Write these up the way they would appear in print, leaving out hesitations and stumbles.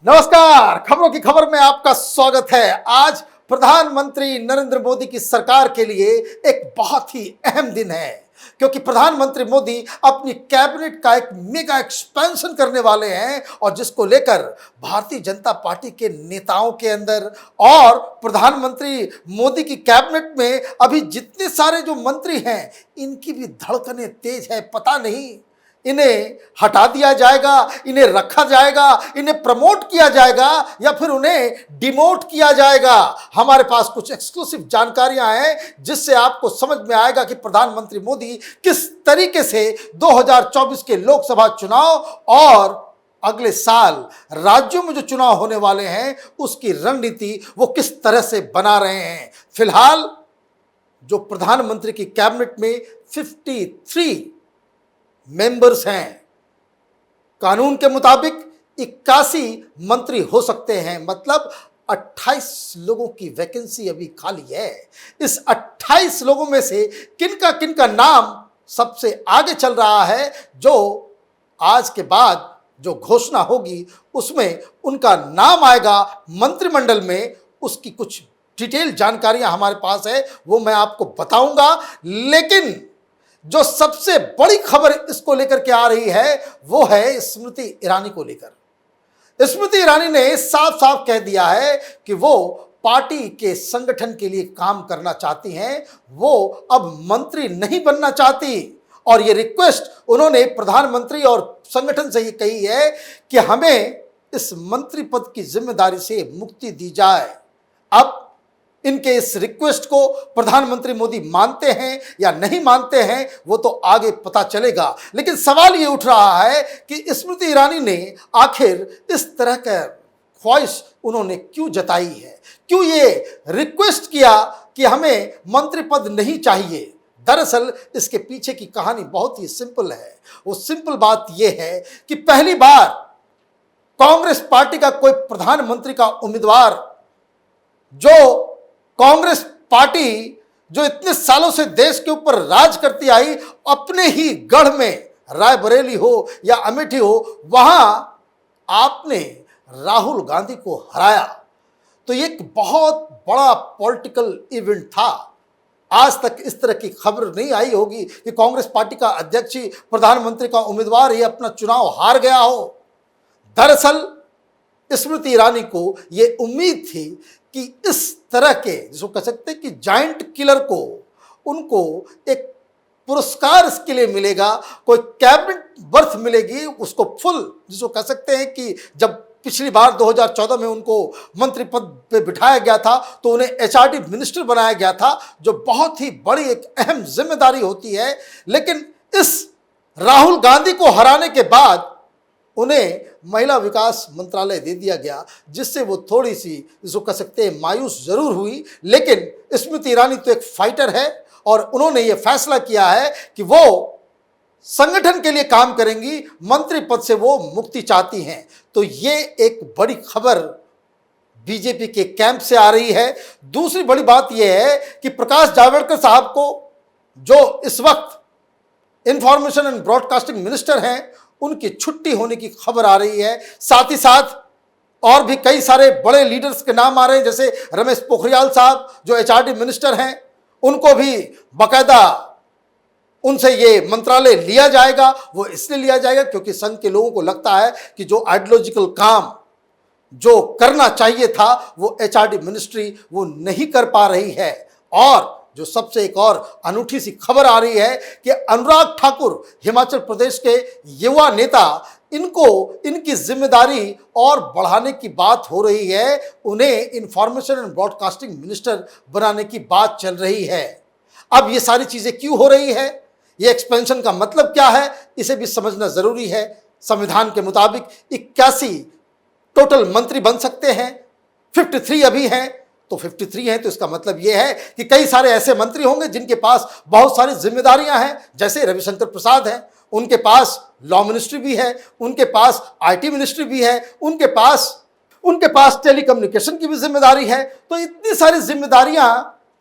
नमस्कार, खबरों की खबर में आपका स्वागत है। आज प्रधानमंत्री नरेंद्र मोदी की सरकार के लिए एक बहुत ही अहम दिन है, क्योंकि प्रधानमंत्री मोदी अपनी कैबिनेट का एक मेगा एक्सपेंशन करने वाले हैं और जिसको लेकर भारतीय जनता पार्टी के नेताओं के अंदर और प्रधानमंत्री मोदी की कैबिनेट में अभी जितने सारे जो मंत्री हैं, इनकी भी धड़कनें तेज है। पता नहीं इन्हें हटा दिया जाएगा, इन्हें रखा जाएगा, इन्हें प्रमोट किया जाएगा या फिर उन्हें डिमोट किया जाएगा। हमारे पास कुछ एक्सक्लूसिव जानकारियां हैं जिससे आपको समझ में आएगा कि प्रधानमंत्री मोदी किस तरीके से 2024 के लोकसभा चुनाव और अगले साल राज्यों में जो चुनाव होने वाले हैं उसकी रणनीति वो किस तरह से बना रहे हैं। फिलहाल जो प्रधानमंत्री की कैबिनेट में 53 मेंबर्स हैं, कानून के मुताबिक 81 मंत्री हो सकते हैं, मतलब 28 लोगों की वैकेंसी अभी खाली है। इस 28 लोगों में से किनका नाम सबसे आगे चल रहा है, जो आज के बाद जो घोषणा होगी उसमें उनका नाम आएगा मंत्रिमंडल में, उसकी कुछ डिटेल जानकारियां हमारे पास है, वो मैं आपको बताऊंगा। लेकिन जो सबसे बड़ी खबर इसको लेकर के आ रही है वो है स्मृति ईरानी को लेकर। स्मृति ईरानी ने साफ साफ कह दिया है कि वो पार्टी के संगठन के लिए काम करना चाहती हैं, वो अब मंत्री नहीं बनना चाहती। और ये रिक्वेस्ट उन्होंने प्रधानमंत्री और संगठन से ये कही है कि हमें इस मंत्री पद की जिम्मेदारी से मुक्ति दी जाए। अब इनके इस रिक्वेस्ट को प्रधानमंत्री मोदी मानते हैं या नहीं मानते हैं वो तो आगे पता चलेगा। लेकिन सवाल ये उठ रहा है कि स्मृति ईरानी ने आखिर इस तरह का ख्वाहिश उन्होंने क्यों जताई है, क्यों ये रिक्वेस्ट किया कि हमें मंत्री पद नहीं चाहिए। दरअसल इसके पीछे की कहानी बहुत ही सिंपल है। वो सिंपल बात यह है कि पहली बार कांग्रेस पार्टी का कोई प्रधानमंत्री का उम्मीदवार, जो कांग्रेस पार्टी जो इतने सालों से देश के ऊपर राज करती आई, अपने ही गढ़ में रायबरेली हो या अमेठी हो, वहां आपने राहुल गांधी को हराया। तो ये एक बहुत बड़ा पॉलिटिकल इवेंट था। आज तक इस तरह की खबर नहीं आई होगी कि कांग्रेस पार्टी का अध्यक्ष ही प्रधानमंत्री का उम्मीदवार ही अपना चुनाव हार गया हो। दरअसल स्मृति ईरानी को यह उम्मीद थी कि इस तरह के, जिसको कह सकते हैं कि जायंट किलर को, उनको एक पुरस्कार इसके लिए मिलेगा, कोई कैबिनेट बर्थ मिलेगी उसको फुल, जिसको कह सकते हैं कि जब पिछली बार 2014 में उनको मंत्री पद पे बिठाया गया था तो उन्हें एचआरडी मिनिस्टर बनाया गया था, जो बहुत ही बड़ी एक अहम जिम्मेदारी होती है। लेकिन इस राहुल गांधी को हराने के बाद उन्हें महिला विकास मंत्रालय दे दिया गया, जिससे वो थोड़ी सी, जिसको कह सकते हैं, मायूस जरूर हुई। लेकिन स्मृति ईरानी तो एक फाइटर है और उन्होंने ये फैसला किया है कि वो संगठन के लिए काम करेंगी, मंत्री पद से वो मुक्ति चाहती हैं। तो ये एक बड़ी खबर बीजेपी के कैंप से आ रही है। दूसरी बड़ी बात यह है कि प्रकाश जावड़ेकर साहब को, जो इस वक्त इंफॉर्मेशन एंड ब्रॉडकास्टिंग मिनिस्टर हैं, उनकी छुट्टी होने की खबर आ रही है। साथ ही साथ और भी कई सारे बड़े लीडर्स के नाम आ रहे हैं, जैसे रमेश पोखरियाल साहब जो एचआरडी मिनिस्टर हैं, उनको भी बाकायदा उनसे ये मंत्रालय लिया जाएगा। वो इसलिए लिया जाएगा क्योंकि संघ के लोगों को लगता है कि जो आइडियोलॉजिकल काम जो करना चाहिए था वो एचआरडी मिनिस्ट्री वो नहीं कर पा रही है। और जो सबसे एक और अनूठी सी खबर आ रही है कि अनुराग ठाकुर, हिमाचल प्रदेश के युवा नेता, इनको इनकी जिम्मेदारी और बढ़ाने की बात हो रही है, उन्हें इंफॉर्मेशन एंड ब्रॉडकास्टिंग मिनिस्टर बनाने की बात चल रही है। अब ये सारी चीजें क्यों हो रही है, ये एक्सपेंशन का मतलब क्या है, इसे भी समझना जरूरी है। संविधान के मुताबिक 81 टोटल मंत्री बन सकते हैं, 53 अभी हैं, तो 53 हैं तो इसका मतलब यह है कि कई सारे ऐसे मंत्री होंगे जिनके पास बहुत सारी जिम्मेदारियां हैं। जैसे रविशंकर प्रसाद हैं, उनके पास लॉ मिनिस्ट्री भी है, उनके पास आईटी मिनिस्ट्री भी है, उनके पास टेलीकम्युनिकेशन की भी जिम्मेदारी है। तो इतनी सारी जिम्मेदारियां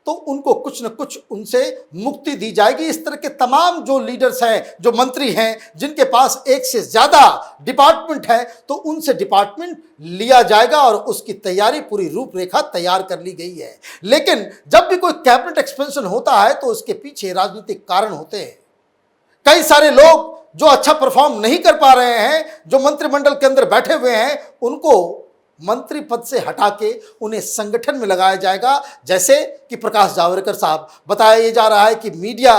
तो उनको कुछ न कुछ उनसे मुक्ति दी जाएगी। इस तरह के तमाम जो लीडर्स हैं, जो मंत्री हैं, जिनके पास एक से ज़्यादा डिपार्टमेंट है, तो उनसे डिपार्टमेंट लिया जाएगा और उसकी तैयारी, पूरी रूपरेखा तैयार कर ली गई है। लेकिन जब भी कोई कैबिनेट एक्सपेंशन होता है तो उसके पीछे राजनीतिक कारण होते हैं। कई सारे लोग जो अच्छा परफॉर्म नहीं कर पा रहे हैं, जो मंत्रिमंडल के अंदर बैठे हुए हैं, उनको मंत्री पद से हटा के उन्हें संगठन में लगाया जाएगा। जैसे कि प्रकाश जावड़ेकर साहब, बताया जा रहा है कि मीडिया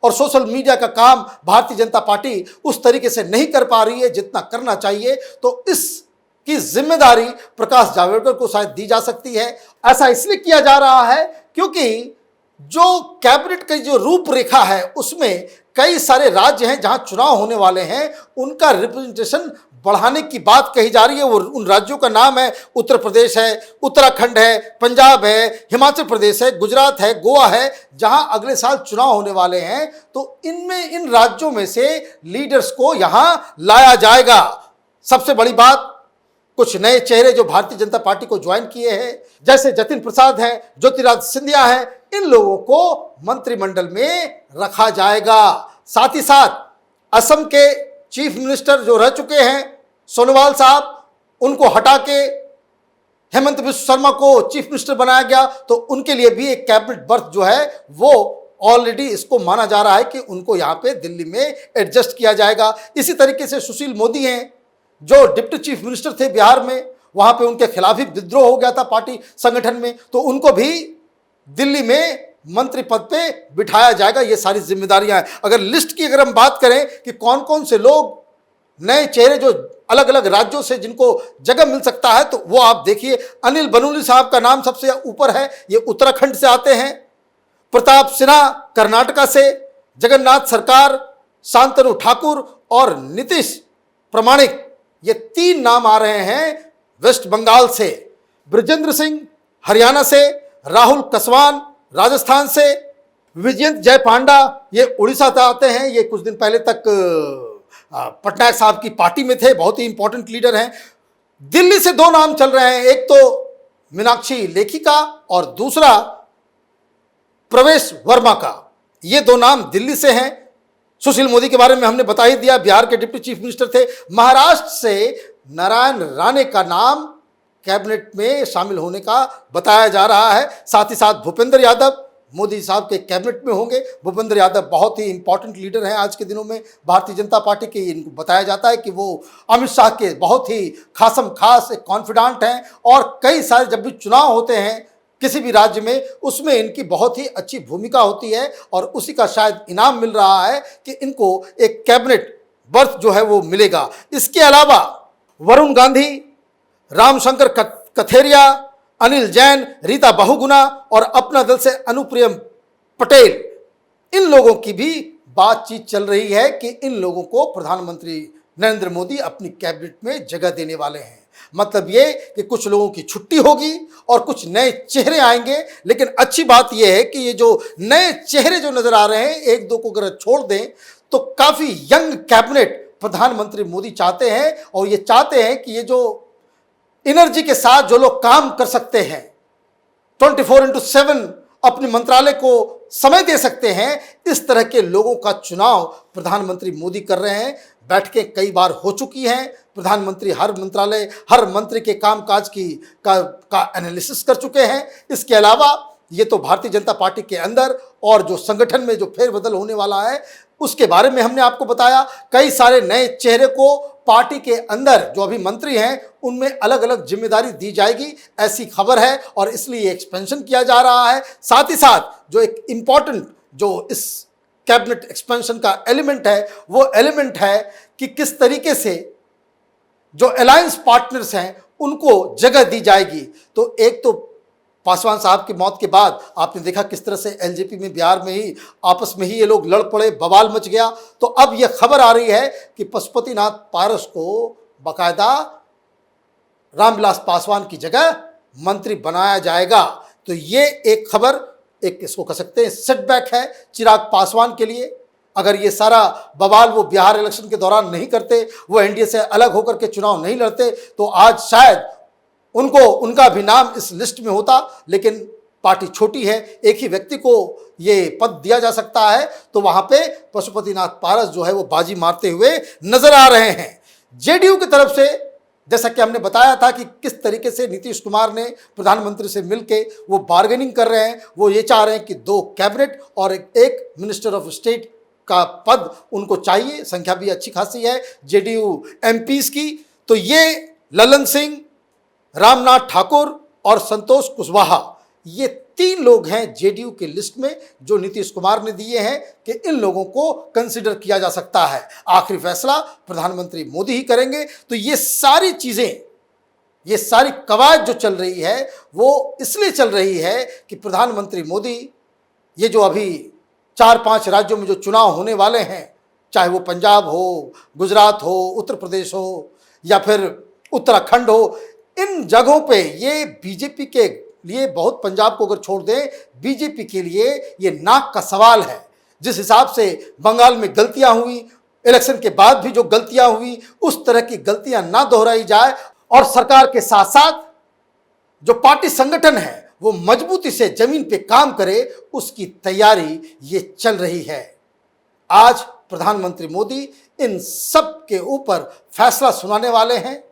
और सोशल मीडिया का काम भारतीय जनता पार्टी उस तरीके से नहीं कर पा रही है जितना करना चाहिए, तो इसकी जिम्मेदारी प्रकाश जावड़ेकर को शायद दी जा सकती है। ऐसा इसलिए किया जा रहा है क्योंकि जो कैबिनेट की जो रूपरेखा है उसमें कई सारे राज्य हैं जहां चुनाव होने वाले हैं, उनका रिप्रेजेंटेशन बढ़ाने की बात कही जा रही है। वो उन राज्यों का नाम है उत्तर प्रदेश है, उत्तराखंड है, पंजाब है, हिमाचल प्रदेश है, गुजरात है, गोवा है, जहां अगले साल चुनाव होने वाले हैं। तो इनमें इन राज्यों में से लीडर्स को यहां लाया जाएगा। सबसे बड़ी बात, कुछ नए चेहरे जो भारतीय जनता पार्टी को ज्वाइन किए हैं, जैसे जतिन प्रसाद हैं, ज्योतिरादित्य सिंधिया हैं, इन लोगों को मंत्रिमंडल में रखा जाएगा। साथ ही साथ असम के चीफ मिनिस्टर जो रह चुके हैं सोनोवाल साहब, उनको हटा के हेमंत बिस्व शर्मा को चीफ मिनिस्टर बनाया गया, तो उनके लिए भी एक कैबिनेट बर्थ जो है वो ऑलरेडी इसको माना जा रहा है कि उनको यहाँ पे दिल्ली में एडजस्ट किया जाएगा। इसी तरीके से सुशील मोदी हैं, जो डिप्टी चीफ मिनिस्टर थे बिहार में, वहाँ पे उनके खिलाफ ही विद्रोह हो गया था पार्टी संगठन में, तो उनको भी दिल्ली में मंत्री पद पे बिठाया जाएगा। ये सारी जिम्मेदारियां हैं। अगर लिस्ट की अगर हम बात करें कि कौन कौन से लोग, नए चेहरे जो अलग अलग राज्यों से जिनको जगह मिल सकता है, तो वो आप देखिए। अनिल बनूली साहब का नाम सबसे ऊपर है, ये उत्तराखंड से आते हैं। प्रताप सिन्हा कर्नाटका से, जगन्नाथ सरकार, शांतनु ठाकुर और नीतीश प्रामाणिक, ये 3 नाम आ रहे हैं वेस्ट बंगाल से। ब्रजेंद्र सिंह हरियाणा से, राहुल कसवान राजस्थान से, विजयंत जय पांडा ये उड़ीसा से आते हैं। ये कुछ दिन पहले तक पटनायक साहब की पार्टी में थे, बहुत ही इंपॉर्टेंट लीडर हैं। दिल्ली से 2 नाम चल रहे हैं, एक तो मीनाक्षी लेखी का और दूसरा प्रवेश वर्मा का। ये 2 नाम दिल्ली से हैं। सुशील मोदी के बारे में हमने बता ही दिया, बिहार के डिप्टी चीफ मिनिस्टर थे। महाराष्ट्र से नारायण राणे का नाम कैबिनेट में शामिल होने का बताया जा रहा है। साथ ही साथ भूपेंद्र यादव मोदी साहब के कैबिनेट में होंगे। भूपेंद्र यादव बहुत ही इंपॉर्टेंट लीडर हैं आज के दिनों में भारतीय जनता पार्टी के। इनको बताया जाता है कि वो अमित शाह के बहुत ही खासम खास एक कॉन्फिडेंट हैं, और कई सारे जब भी चुनाव होते हैं किसी भी राज्य में, उसमें इनकी बहुत ही अच्छी भूमिका होती है, और उसी का शायद इनाम मिल रहा है कि इनको एक कैबिनेट बर्थ जो है वो मिलेगा। इसके अलावा वरुण गांधी, रामशंकर कथेरिया, अनिल जैन, रीता बहुगुणा और अपना दल से अनुप्रिया पटेल, इन लोगों की भी बातचीत चल रही है कि इन लोगों को प्रधानमंत्री नरेंद्र मोदी अपनी कैबिनेट में जगह देने वाले हैं। मतलब ये कि कुछ लोगों की छुट्टी होगी और कुछ नए चेहरे आएंगे। लेकिन अच्छी बात यह है कि ये जो नए चेहरे जो नजर आ रहे हैं, 1-2 को अगर छोड़ दें तो काफी यंग कैबिनेट प्रधानमंत्री मोदी चाहते हैं, और ये चाहते हैं कि ये जो एनर्जी के साथ जो लोग काम कर सकते हैं, 24/7 अपने मंत्रालय को समय दे सकते हैं, इस तरह के लोगों का चुनाव प्रधानमंत्री मोदी कर रहे हैं। बैठकें कई बार हो चुकी हैं, प्रधानमंत्री हर मंत्रालय, हर मंत्री के कामकाज का एनालिसिस कर चुके हैं। इसके अलावा ये तो भारतीय जनता पार्टी के अंदर और जो संगठन में जो फेरबदल होने वाला है उसके बारे में हमने आपको बताया। कई सारे नए चेहरे को पार्टी के अंदर जो अभी मंत्री हैं उनमें अलग अलग जिम्मेदारी दी जाएगी, ऐसी खबर है, और इसलिए एक्सपेंशन किया जा रहा है। साथ ही साथ जो एक इम्पॉर्टेंट जो इस कैबिनेट एक्सपेंशन का एलिमेंट है, वो एलिमेंट है कि किस तरीके से जो अलायंस पार्टनर्स हैं उनको जगह दी जाएगी। तो एक तो पासवान साहब की मौत के बाद आपने देखा किस तरह से एलजेपी में बिहार में ही आपस में ही ये लोग लड़ पड़े, बवाल मच गया। तो अब यह खबर आ रही है कि पशुपतिनाथ पारस को बाकायदा रामविलास पासवान की जगह मंत्री बनाया जाएगा। तो ये एक खबर, एक इसको कह सकते हैं सेटबैक है चिराग पासवान के लिए। अगर ये सारा बवाल वो बिहार इलेक्शन के दौरान नहीं करते, वो एनडीए से अलग होकर के चुनाव नहीं लड़ते, तो आज शायद उनका भी नाम इस लिस्ट में होता। लेकिन पार्टी छोटी है, एक ही व्यक्ति को ये पद दिया जा सकता है, तो वहां पे पशुपतिनाथ पारस जो है वो बाजी मारते हुए नजर आ रहे हैं। जेडीयू की तरफ से जैसा कि हमने बताया था कि किस तरीके से नीतीश कुमार ने प्रधानमंत्री से मिलके वो बार्गेनिंग कर रहे हैं, वो ये चाह रहे हैं कि 2 कैबिनेट और एक मिनिस्टर ऑफ स्टेट का पद उनको चाहिए, संख्या भी अच्छी खासी है जेडीयू एमपीज की। तो ये ललन सिंह, रामनाथ ठाकुर और संतोष कुशवाहा, ये 3 लोग हैं जेडीयू के लिस्ट में जो नीतीश कुमार ने दिए हैं कि इन लोगों को कंसिडर किया जा सकता है। आखिरी फैसला प्रधानमंत्री मोदी ही करेंगे। तो ये सारी चीजें, ये सारी कवायद जो चल रही है वो इसलिए चल रही है कि प्रधानमंत्री मोदी ये जो अभी 4-5 राज्यों में जो चुनाव होने वाले हैं, चाहे वो पंजाब हो, गुजरात हो, उत्तर प्रदेश हो या फिर उत्तराखंड हो, इन जगहों पे ये बीजेपी के लिए बहुत, पंजाब को अगर छोड़ दें, बीजेपी के लिए ये नाक का सवाल है। जिस हिसाब से बंगाल में गलतियां हुई, इलेक्शन के बाद भी जो गलतियां हुई, उस तरह की गलतियां ना दोहराई जाए और सरकार के साथ साथ जो पार्टी संगठन है वो मजबूती से जमीन पे काम करे, उसकी तैयारी ये चल रही है। आज प्रधानमंत्री मोदी इन सब के ऊपर फैसला सुनाने वाले हैं।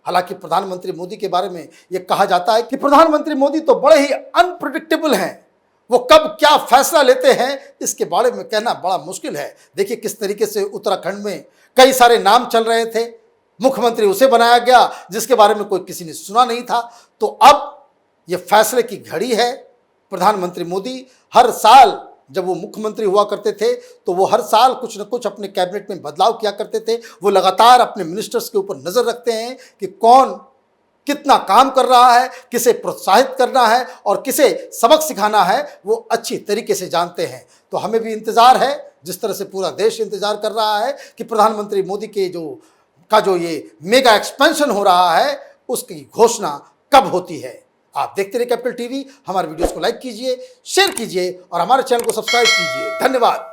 हालांकि प्रधानमंत्री मोदी के बारे में यह कहा जाता है कि प्रधानमंत्री मोदी तो बड़े ही अनप्रेडिक्टेबल हैं, वो कब क्या फैसला लेते हैं इसके बारे में कहना बड़ा मुश्किल है। देखिए किस तरीके से उत्तराखंड में कई सारे नाम चल रहे थे, मुख्यमंत्री उसे बनाया गया जिसके बारे में कोई किसी ने सुना नहीं था। तो अब ये फैसले की घड़ी है। प्रधानमंत्री मोदी हर साल जब वो मुख्यमंत्री हुआ करते थे तो वो हर साल कुछ न कुछ अपने कैबिनेट में बदलाव किया करते थे। वो लगातार अपने मिनिस्टर्स के ऊपर नजर रखते हैं कि कौन कितना काम कर रहा है, किसे प्रोत्साहित करना है और किसे सबक सिखाना है, वो अच्छी तरीके से जानते हैं। तो हमें भी इंतजार है, जिस तरह से पूरा देश इंतजार कर रहा है कि प्रधानमंत्री मोदी के जो ये मेगा एक्सपेंशन हो रहा है उसकी घोषणा कब होती है। आप देखते रहिए कैपिटल टीवी। हमारे वीडियोस को लाइक कीजिए, शेयर कीजिए और हमारे चैनल को सब्सक्राइब कीजिए। धन्यवाद।